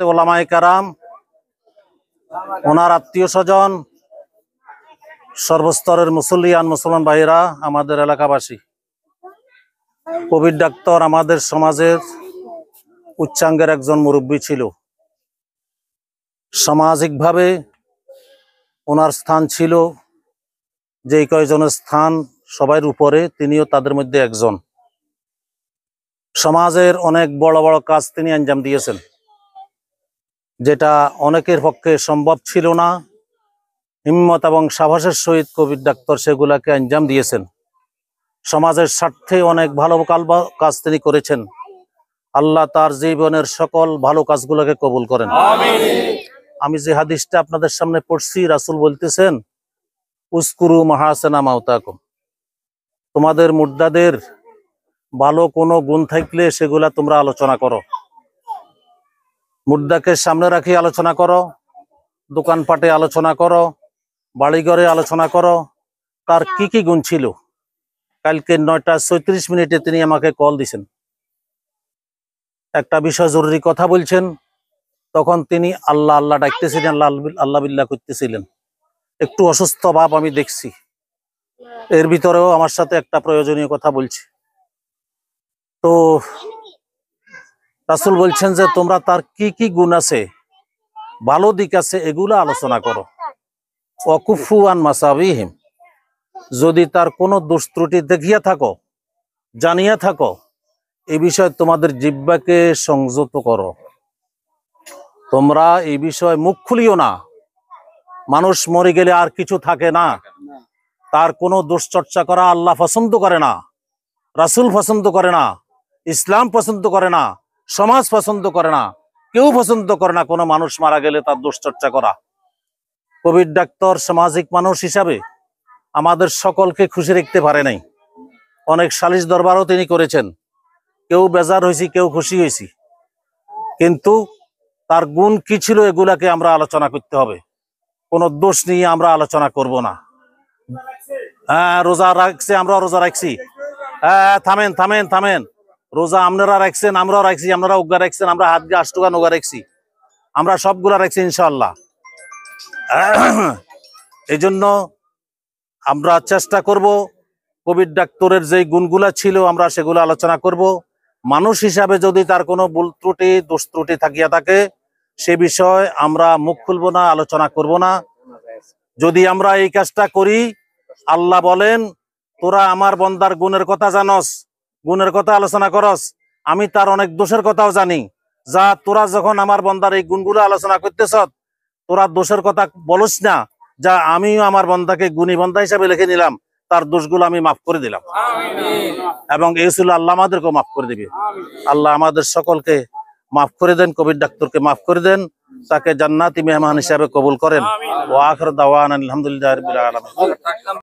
ওলামায়ে কেরাম, ওনার আত্মীয় স্বজন, সর্বস্তরের মুসল্লিয়ান মুসলমান ভাইরা, আমাদের এলাকাবাসী, কবির ডাক্তার আমাদের সমাজের উচ্চাঙ্গের একজন মুরব্বী ছিল। সামাজিকভাবে ওনার স্থান ছিল যেই কয়জনের স্থান সবার উপরে, তিনিও তাদের মধ্যে একজন। সমাজের অনেক বড় বড় কাজ তিনি আঞ্জাম দিয়েছেন, যেটা অনেকের পক্ষে সম্ভব ছিল না। হিম্মত এবং সাহসের সহিত কবির ডাক্তার সেগুলাকে আঞ্জাম দিয়েছেন। সমাজের স্বার্থে অনেক ভালো কাজ তিনি করেছেন। আল্লাহ তার জীবনের সকল ভালো কাজগুলোকে কবুল করেন। আমি যে হাদিসটা আপনাদের সামনে পড়ছি, রাসূল বলতেছেন, উসকুরু মাহাসিনা মাউতাকুম, তোমাদের মুর্দাদের ভালো কোনো গুণ থাকলে সেগুলা তোমরা আলোচনা করো। মুর্দাকে সামনে রাখি আলোচনা করো, দোকানপাটে আলোচনা করো, বাড়িঘরে আলোচনা করো, তার কি কি গুণ ছিল। কালকে 9:36 তিনি আমাকে কল দিছেন, একটা বিষয় জরুরি কথা বলছেন। তখন তিনি আল্লাহ আল্লাহ ডাকতেছিলেন, আল্লাহ বিল্লাহ করতেছিলেন। একটু অসুস্থ ভাব আমি দেখছি, এর ভিতরেও আমার সাথে একটা প্রয়োজনীয় কথা বলছি। তো রাসূল বলছেন যে তোমরা তার কি কি গুণ আছে, ভালো দিক আছে, এগুলো আলোচনা করো। ওয়াকুফু আন মাসাবিহিম, যদি তার কোনো দোষ ত্রুটি দেখিয়া থাকো, জানিয়া থাকো, এই বিষয়ে তোমাদের জিহ্বাকে সংযত করো। তোমরা এই বিষয়ে মুখ খুলিও না। মানুষ মরে গেলে আর কিছু থাকে না, তার কোনো দুশ্চর্চা করা আল্লাহ পছন্দ করে না, রাসূল পছন্দ করে না, ইসলাম পছন্দ করে না, সমাজ পছন্দ করে না, কেউ পছন্দ করে না কোনো মানুষ মারা গেলে তার দুশ্চর্চা করা। কবির ডাক্তার সামাজিক মানুষ হিসাবে আমাদের সকলকে খুশি রাখতে পারে নাই। অনেক সালিশ দরবারও তিনি করেছেন, কেউ বেজার হয়েছি, কেউ খুশি হয়েছি, কিন্তু তার গুণ কি ছিল এগুলাকে আমরা আলোচনা করতে হবে। কোনো দোষ নিয়ে আমরা আলোচনা করব না। হ্যাঁ, রোজা রাখছে, আমরাও রোজা রাখছি। হ্যাঁ, থামেন থামেন থামেন, রোজা আপনারা রাখছেন, আমরাও রাখছি, আপনারা উগা রাখছেন, আমরা হাত দিয়ে 8 টাকা নৌকা রাখছি, আমরা সবগুলা রাখছি ইনশাআল্লাহ। এই জন্য আমরা চেষ্টা করব কবির ডাক্তারের যে গুণগুলা ছিল আমরা সেগুলো আলোচনা করব। মানুষ হিসাবে যদি তার কোনো ভুল ত্রুটি দোষ ত্রুটি থাকিয়া থাকে, সে বিষয় আমরা মুখ খুলব না, আলোচনা করব না। যদি আমরা এই কাজটা করি, আল্লাহ বলেন, তোরা আমার বন্দার গুণের কথা জানস, গুণের কথা আলোচনা করস, আমি তার অনেক দোষের কথাও জানি। যা তোরা যখন আমার বন্দার এই গুণগুলো আলোচনা করতেছ, তোরা দোষের কথা বলস না, যা আমিও আমার বন্দাকে গুণী বন্দা হিসাবে লিখে নিলাম, তার দোষগুলো আমি মাফ করে দিলাম। এবং এই ছিল আল্লাহ আমাদেরকেও মাফ করে দিবে। আল্লাহ আমাদের সকলকে মাফ করে দেন, কবির ডাক্তারকে মাফ করে দেন, তাকে জান্নাতি মেহমান হিসাবে কবুল করেন। ওয়া আখির দাওয়ানা আলহামদুলিল্লাহি রাব্বিল আলামিন।